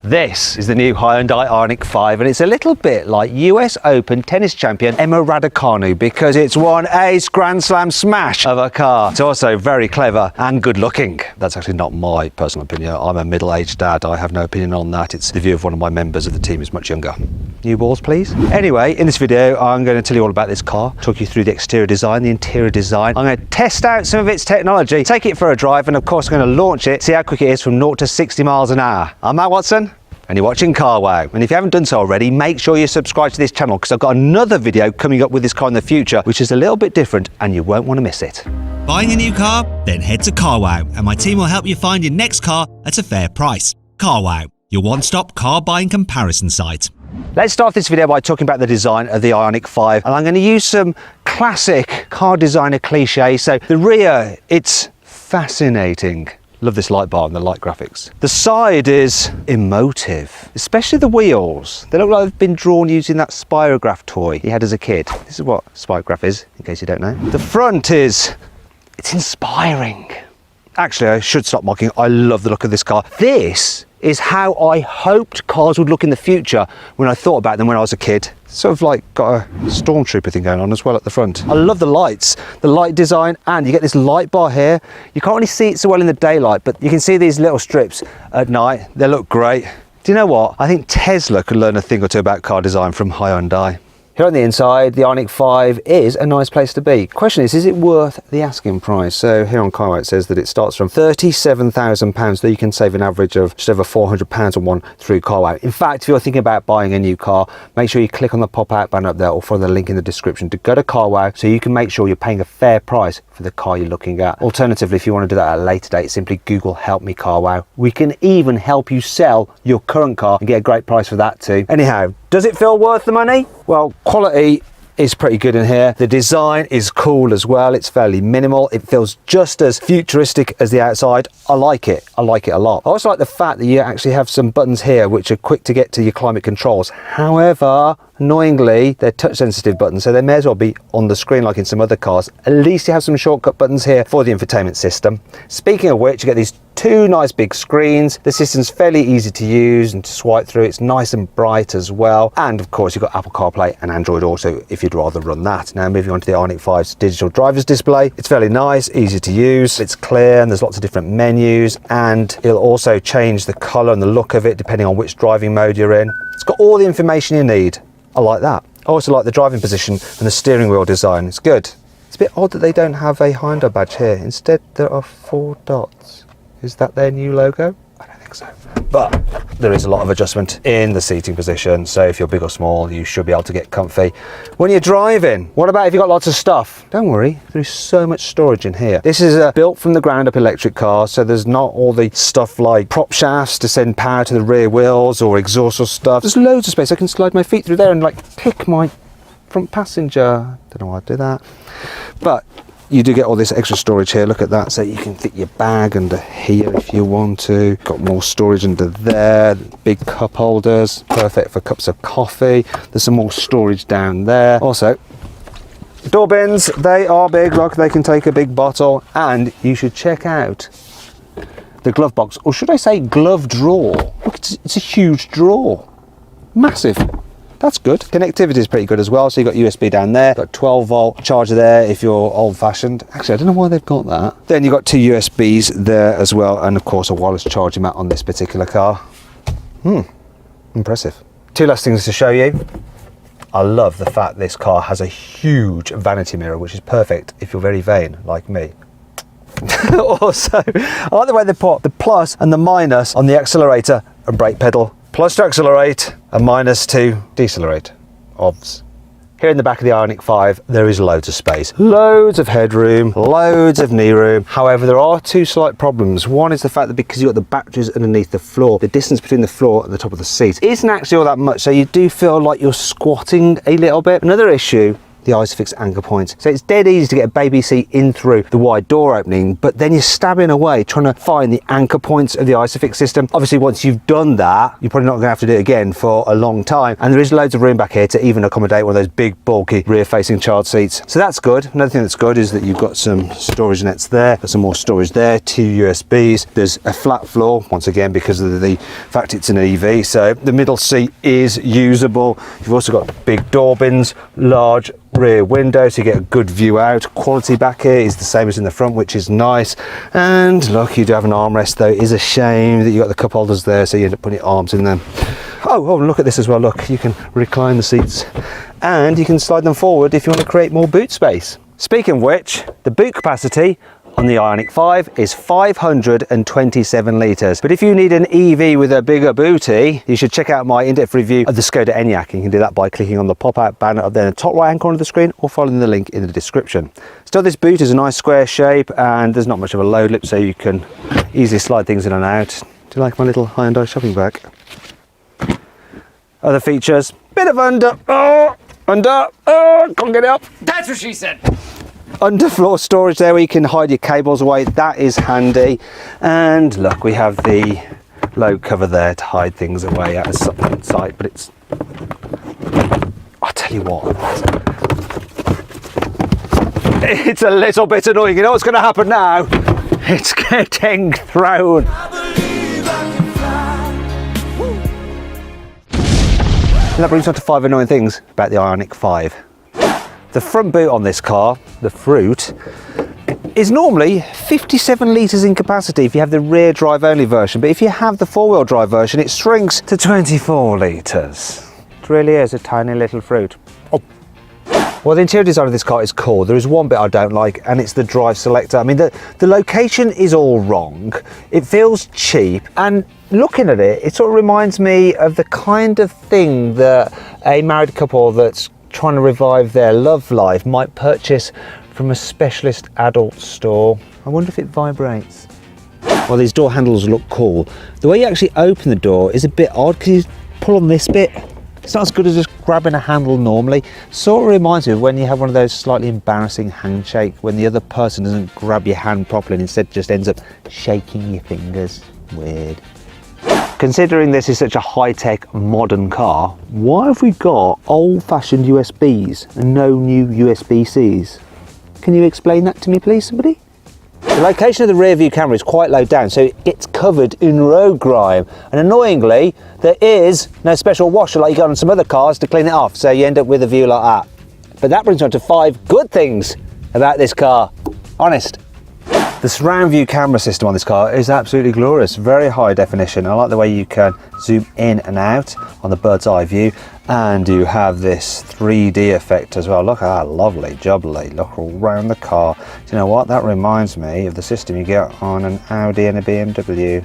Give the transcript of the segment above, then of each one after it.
This is the new Hyundai Ioniq 5 and it's a little bit like US Open tennis champion Emma Raducanu because it's one ace Grand Slam smash of a car. It's also very clever and good looking. That's actually not my personal opinion. I'm a middle-aged dad. I have no opinion on that. It's the view of one of my members of the team who's much younger. New balls, please. Anyway, in this video, I'm going to tell you all about this car, talk you through the exterior design, the interior design. I'm going to test out some of its technology, take it for a drive, and of course, I'm going to launch it, see how quick it is from 0 to 60 miles an hour. I'm Matt Watson, and you're watching CarWow. And if you haven't done so already, make sure you subscribe to this channel because I've got another video coming up with this car in the future, which is a little bit different and you won't want to miss it. Buying a new car? Then head to CarWow and my team will help you find your next car at a fair price. CarWow, your one-stop car buying comparison site. Let's start this video by talking about the design of the Ioniq 5, and I'm going to use some classic car designer cliches. So the rear, it's fascinating. Love this light bar and the light graphics. The side is emotive, especially the wheels. They look like they've been drawn using that Spirograph toy you had as a kid. This is what Spirograph is, in case you don't know. The front it's inspiring. Actually, I should stop mocking. I love the look of this car. This is how I hoped cars would look in the future when I thought about them when I was a kid. Sort of like got a stormtrooper thing going on as well at the front. I love the lights, the light design, and you get this light bar here. You can't really see it so well in the daylight, but you can see these little strips at night. They look great. Do you know what? I think Tesla could learn a thing or two about car design from Hyundai. Here on the inside, the Ioniq 5 is a nice place to be. Question is it worth the asking price? So here on CarWow it says that it starts from £37,000, though you can save an average of just over £400 on one through CarWow. In fact, if you're thinking about buying a new car, make sure you click on the pop-out banner up there or follow the link in the description to go to CarWow so you can make sure you're paying a fair price for the car you're looking at. Alternatively, if you want to do that at a later date, simply Google Help Me CarWow. We can even help you sell your current car and get a great price for that too. Anyhow, does it feel worth the money? Well, quality is pretty good in here. The design is cool as well. It's fairly minimal. It feels just as futuristic as the outside. I like it. I like it a lot. I also like the fact that you actually have some buttons here which are quick to get to your climate controls. However, annoyingly, they're touch sensitive buttons, so they may as well be on the screen like in some other cars. At least you have some shortcut buttons here for the infotainment system. Speaking of which, you get these two nice big screens. The system's fairly easy to use and to swipe through. It's nice and bright as well. And of course, you've got Apple CarPlay and Android Auto if you'd rather run that. Now, moving on to the Ioniq 5's digital driver's display. It's fairly nice, easy to use. It's clear and there's lots of different menus, and it'll also change the color and the look of it depending on which driving mode you're in. It's got all the information you need. I like that. I also like the driving position and the steering wheel design. It's good. It's a bit odd that they don't have a Hyundai badge here. Instead, there are 4 dots. Is that their new logo? I don't think so. But there is a lot of adjustment in the seating position. So if you're big or small, you should be able to get comfy when you're driving. What about if you've got lots of stuff? Don't worry, there's so much storage in here. This is a built from the ground up electric car. So there's not all the stuff like prop shafts to send power to the rear wheels or exhaust or stuff. There's loads of space. I can slide my feet through there and like pick my front passenger. Don't know why I do that. But you do get all this extra storage here. Look at that. So you can fit your bag under here if you want to. Got more storage under there. Big cup holders, perfect for cups of coffee. There's some more storage down there. Also, door bins, they are big. Look, they can take a big bottle. And you should check out the glove box, or should I say glove drawer. Look, it's a huge drawer. Massive. That's good. Connectivity is pretty good as well. So you've got USB down there, got 12-volt charger there if you're old-fashioned. Actually, I don't know why they've got that. Then you've got 2 USBs there as well, and of course a wireless charging mat on this particular car. Impressive. 2 last things to show you. I love the fact this car has a huge vanity mirror, which is perfect if you're very vain like me. Also, I like the way they put the plus and the minus on the accelerator and brake pedal. Plus to accelerate and minus to decelerate. Obvs. Here in the back of the Ioniq 5, there is loads of space, loads of headroom, loads of knee room. However, there are 2 slight problems. One is the fact that because you've got the batteries underneath the floor, the distance between the floor and the top of the seat isn't actually all that much, so you do feel like you're squatting a little bit. Another issue the Isofix anchor points. So it's dead easy to get a baby seat in through the wide door opening, but then you're stabbing away trying to find the anchor points of the Isofix system. Obviously, once you've done that, you're probably not going to have to do it again for a long time. And there is loads of room back here to even accommodate one of those big, bulky, rear-facing child seats. So that's good. Another thing that's good is that you've got some storage nets there, got some more storage there, 2 USBs. There's a flat floor, once again, because of the fact it's an EV. So the middle seat is usable. You've also got big door bins, large rear window to get a good view out. Quality back here is the same as in the front, which is nice. And look, you do have an armrest though. It is a shame that you've got the cup holders there, so you end up putting your arms in them. Oh, look at this as well. Look, you can recline the seats and you can slide them forward if you want to create more boot space. Speaking of which, the boot capacity on the Ioniq 5 is 527 litres. But if you need an EV with a bigger booty, you should check out my in-depth review of the Skoda Enyaq. You can do that by clicking on the pop-out banner up there in the top right-hand corner of the screen or following the link in the description. Still, this boot is a nice square shape and there's not much of a load lip, so you can easily slide things in and out. Do you like my little Hyundai shopping bag? Other features, bit of can't get it up. That's what she said. Underfloor storage there where you can hide your cables away. That is handy. And look, we have the load cover there to hide things away out of sight, but it's, I'll tell you what, it's a little bit annoying. You know what's going to happen now? It's getting thrown. And that brings us on to 5 annoying things about the Ioniq 5. The front boot on this car, the Fruit, is normally 57 litres in capacity if you have the rear drive only version, but if you have the 4-wheel drive version, it shrinks to 24 litres. It really is a tiny little Fruit. Oh. Well, the interior design of this car is cool. There is one bit I don't like, and it's the drive selector. I mean, the location is all wrong. It feels cheap, and looking at it, it sort of reminds me of the kind of thing that a married couple that's trying to revive their love life might purchase from a specialist adult store. I wonder if it vibrates. Well, these door handles look cool. The way you actually open the door is a bit odd because you pull on this bit. It's not as good as just grabbing a handle normally. Sort of reminds me of when you have one of those slightly embarrassing handshake when the other person doesn't grab your hand properly and instead just ends up shaking your fingers. Weird. Considering this is such a high-tech modern car, why have we got old-fashioned USBs and no new USB-Cs? Can you explain that to me please, somebody? The location of the rear view camera is quite low down, so it gets covered in road grime, and annoyingly there is no special washer like you got on some other cars to clean it off, so you end up with a view like that. But that brings me on to 5 good things about this car. Honest. The surround view camera system on this car is absolutely glorious, very high definition. I like the way you can zoom in and out on the bird's eye view, and you have this 3D effect as well. Look at that, lovely jubbly, look all around the car. Do you know what, that reminds me of the system you get on an Audi and a BMW.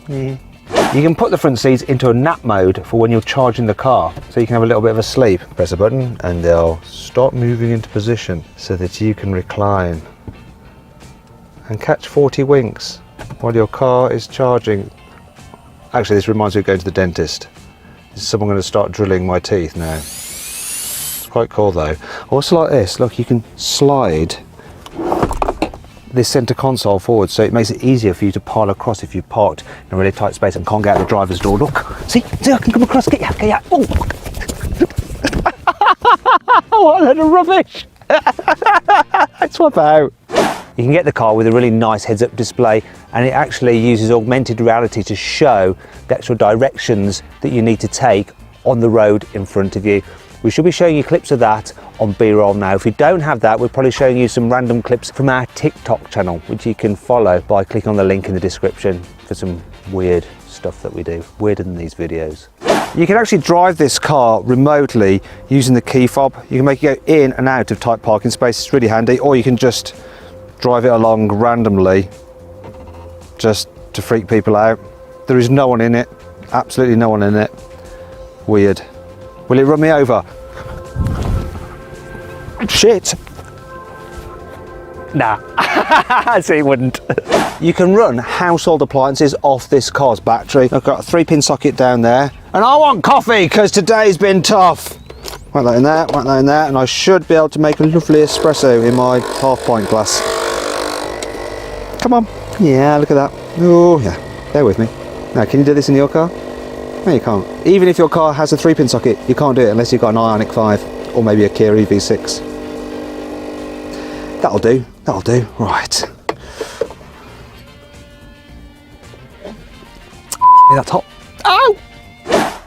Yeah. You can put the front seats into a nap mode for when you're charging the car, so you can have a little bit of a sleep. Press a button and they'll start moving into position so that you can recline and catch 40 winks while your car is charging. Actually, this reminds me of going to the dentist. Is someone going to start drilling my teeth now? It's quite cool though. Also like this, look, you can slide this centre console forward, so it makes it easier for you to pile across if you've parked in a really tight space and can't get out the driver's door. Look, see, I can come across, get ya. Oh. What a load of rubbish. Swap out. You can get the car with a really nice heads-up display, and it actually uses augmented reality to show the actual directions that you need to take on the road in front of you. We should be showing you clips of that on B-roll now. If we don't have that, we're probably showing you some random clips from our TikTok channel, which you can follow by clicking on the link in the description for some weird stuff that we do, weirder than these videos. You can actually drive this car remotely using the key fob. You can make it go in and out of tight parking spaces, it's really handy, or you can just drive it along randomly just to freak people out. There is no one in it, absolutely no one in it. Weird. Will it run me over? Shit. Nah, see, it wouldn't. You can run household appliances off this car's battery. I've got a 3-pin socket down there, and I want coffee because today's been tough. Whack that in there, whack that in there, and I should be able to make a lovely espresso in my half-pint glass. Come on. Yeah, look at that. Oh, yeah. Bear with me. Now, can you do this in your car? No, you can't. Even if your car has a 3-pin socket, you can't do it unless you've got an Ioniq 5 or maybe a Kia EV6. That'll do. That'll do. Right. That's hot. Ow!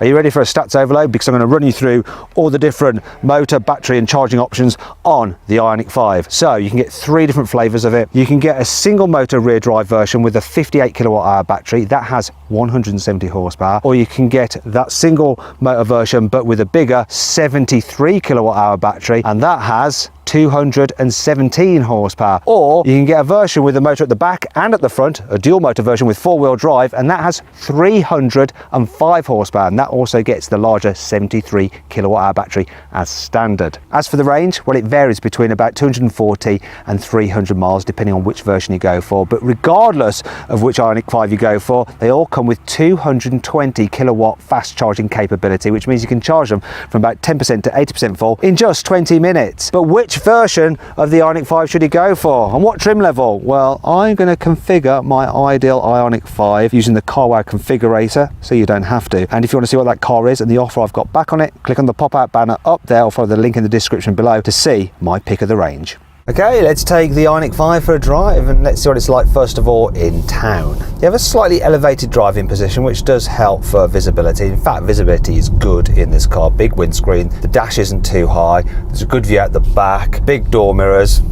Are you ready for a stats overload? Because I'm going to run you through all the different motor, battery and charging options on the Ioniq 5. So you can get 3 different flavours of it. You can get a single motor rear drive version with a 58 kilowatt hour battery that has 170 horsepower, or you can get that single motor version but with a bigger 73 kilowatt hour battery, and that has 217 horsepower. Or you can get a version with a motor at the back and at the front, a dual motor version with 4-wheel drive, and that has 305 horsepower, and that also gets the larger 73 kilowatt hour battery as standard. As for the range, well, it varies between about 240 and 300 miles depending on which version you go for, but regardless of which Ioniq 5 you go for, they all come with 220 kilowatt fast charging capability, which means you can charge them from about 10% to 80% full in just 20 minutes. But which version of the Ioniq 5 should you go for, and what trim level? Well, I'm going to configure my ideal Ioniq 5 using the carwow configurator, so you don't have to. And if you want to see what that car is and the offer I've got back on it, click on the pop-out banner up there or follow the link in the description below to see my pick of the range. Okay, let's take the Ioniq 5 for a drive and let's see what it's like first of all in town. You have a slightly elevated driving position, which does help for visibility. In fact, visibility is good in this car. Big windscreen, the dash isn't too high, there's a good view out the back, big door mirrors.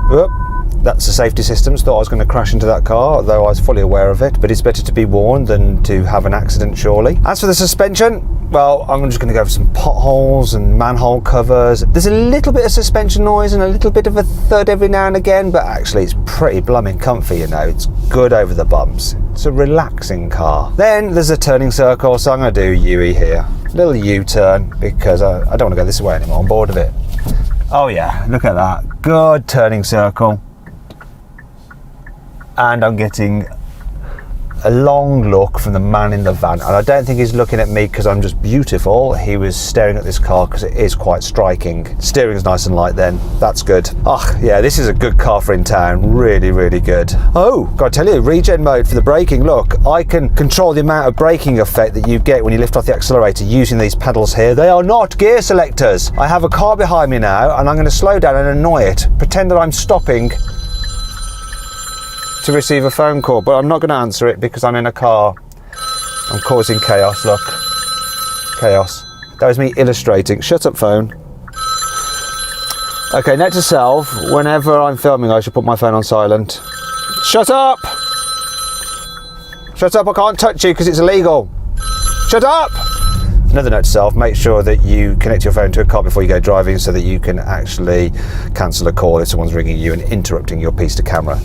Whoop. That's the safety systems. Thought I was going to crash into that car, although I was fully aware of it, but it's better to be warned than to have an accident, surely. As for the suspension, well, I'm just going to go for some potholes and manhole covers. There's a little bit of suspension noise and a little bit of a thud every now and again, but actually it's pretty blooming comfy, you know. It's good over the bumps. It's a relaxing car. Then there's a turning circle, so I'm going to do UE here. A little U-turn, because I don't want to go this way anymore. I'm bored of it. Oh yeah, look at that. Good turning circle. And I'm getting a long look from the man in the van, and I don't think he's looking at me because I'm just beautiful. He was staring at this car because it is quite striking. Steering's nice and light then, that's good. Oh yeah, this is a good car for in town, really, really good. Oh, gotta tell you, regen mode for the braking. Look, I can control the amount of braking effect that you get when you lift off the accelerator using these pedals here. They are not gear selectors. I have a car behind me now and I'm going to slow down and annoy it. Pretend that I'm stopping to receive a phone call, but I'm not going to answer it because I'm in a car. I'm causing chaos, look. Chaos. That was me illustrating. Shut up, phone. Okay, note to self, whenever I'm filming I should put my phone on silent. Shut up! Shut up, I can't touch you because it's illegal. Shut up! Another note to self, make sure that you connect your phone to a car before you go driving so that you can actually cancel a call if someone's ringing you and interrupting your piece to camera.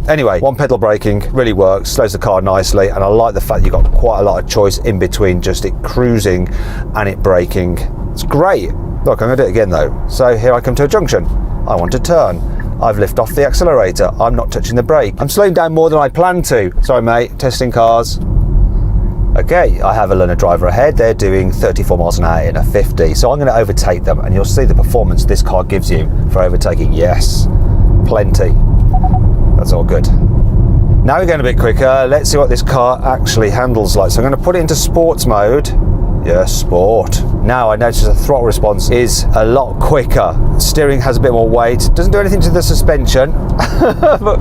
Anyway, one pedal braking really works, slows the car nicely, and I like the fact you've got quite a lot of choice in between just it cruising and it braking. It's great. Look, I'm going to do it again though. So here I come to a junction. I want to turn. I've lifted off the accelerator. I'm not touching the brake. I'm slowing down more than I planned to. Sorry mate, testing cars. Okay, I have a learner driver ahead. They're doing 34 miles an hour in a 50. So I'm going to overtake them and you'll see the performance this car gives you for overtaking. Yes, plenty. That's all good. Now we're going a bit quicker. Let's see what this car actually handles like. So I'm going to put it into sports mode. Yes, sport. Now I notice the throttle response is a lot quicker. Steering has a bit more weight. Doesn't do anything to the suspension. But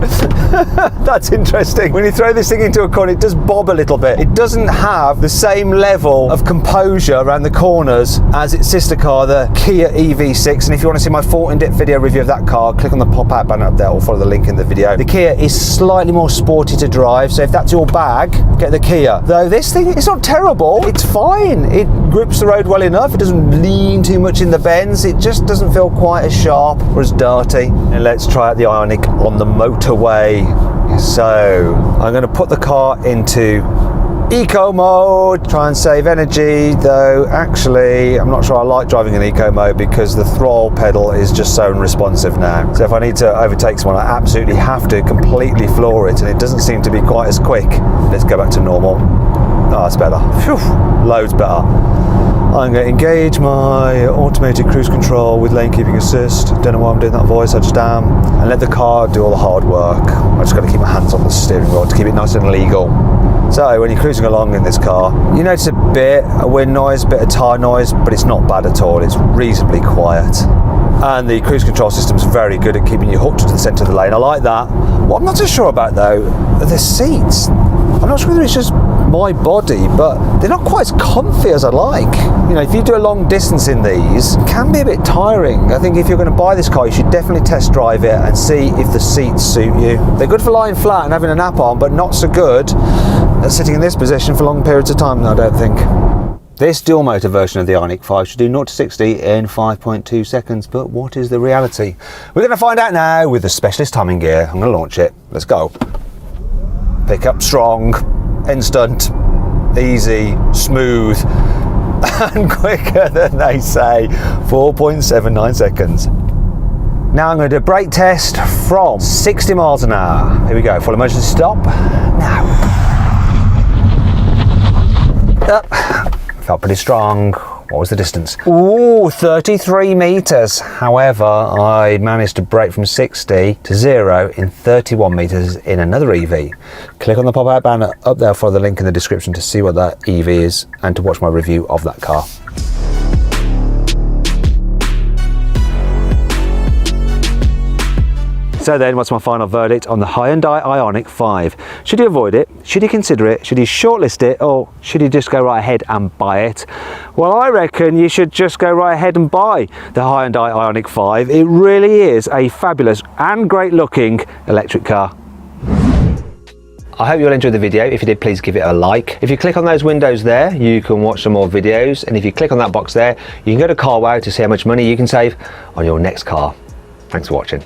that's interesting. When you throw this thing into a corner, it does bob a little bit. It doesn't have the same level of composure around the corners as its sister car, the Kia EV6. And if you want to see my full in-depth video review of that car, click on the pop-out banner up there or follow the link in the video. The Kia is slightly more sporty to drive, so if that's your bag, get the Kia. Though this thing, it's not terrible. It's fine. It grips the road well enough. It doesn't lean too much in the bends. It just doesn't feel quite as sharp or as dirty. And let's try out the Ioniq on the motorway. So I'm going to put the car into eco mode, try and save energy, though actually I'm not sure I like driving in eco mode because the throttle pedal is just so unresponsive now. So if I need to overtake someone, I absolutely have to completely floor it, and it doesn't seem to be quite as quick. Let's go back to normal. Oh, that's better. Phew, loads better. I'm going to engage my automated cruise control with lane keeping assist. Don't know why I'm doing that voice, I just am. And let the car do all the hard work. I just got to keep my hands on the steering wheel to keep it nice and legal. So when you're cruising along in this car, you notice a bit of wind noise, a bit of tyre noise, but it's not bad at all. It's reasonably quiet. And the cruise control system's very good at keeping you hooked to the centre of the lane. I like that. What I'm not so sure about though are the seats. I'm not sure whether it's just my body, but they're not quite as comfy as I like. You know, if you do a long distance in these, it can be a bit tiring. I think if you're going to buy this car, you should definitely test drive it and see if the seats suit you. They're good for lying flat and having a nap on, but not so good at sitting in this position for long periods of time, I don't think. This dual motor version of the Ioniq 5 should do 0 to 60 in 5.2 seconds, but what is the reality? We're going to find out now with the specialist timing gear. I'm going to launch it. Let's go. Pick up strong, instant, easy, smooth, and quicker than they say, 4.79 seconds. Now I'm going to do a brake test from 60 miles an hour. Here we go, full emergency stop. Now. Up. Felt pretty strong. What was the distance? Ooh, 33 metres. However, I managed to brake from 60 to 0 in 31 metres in another EV. Click on the pop-out banner up there, follow the link in the description to see what that EV is and to watch my review of that car. So then, what's my final verdict on the Hyundai Ioniq 5? Should you avoid it? Should you consider it? Should you shortlist it? Or should you just go right ahead and buy it? Well, I reckon you should just go right ahead and buy the Hyundai Ioniq 5. It really is a fabulous and great looking electric car. I hope you all enjoyed the video. If you did, please give it a like. If you click on those windows there, you can watch some more videos. And if you click on that box there, you can go to CarWow to see how much money you can save on your next car. Thanks for watching.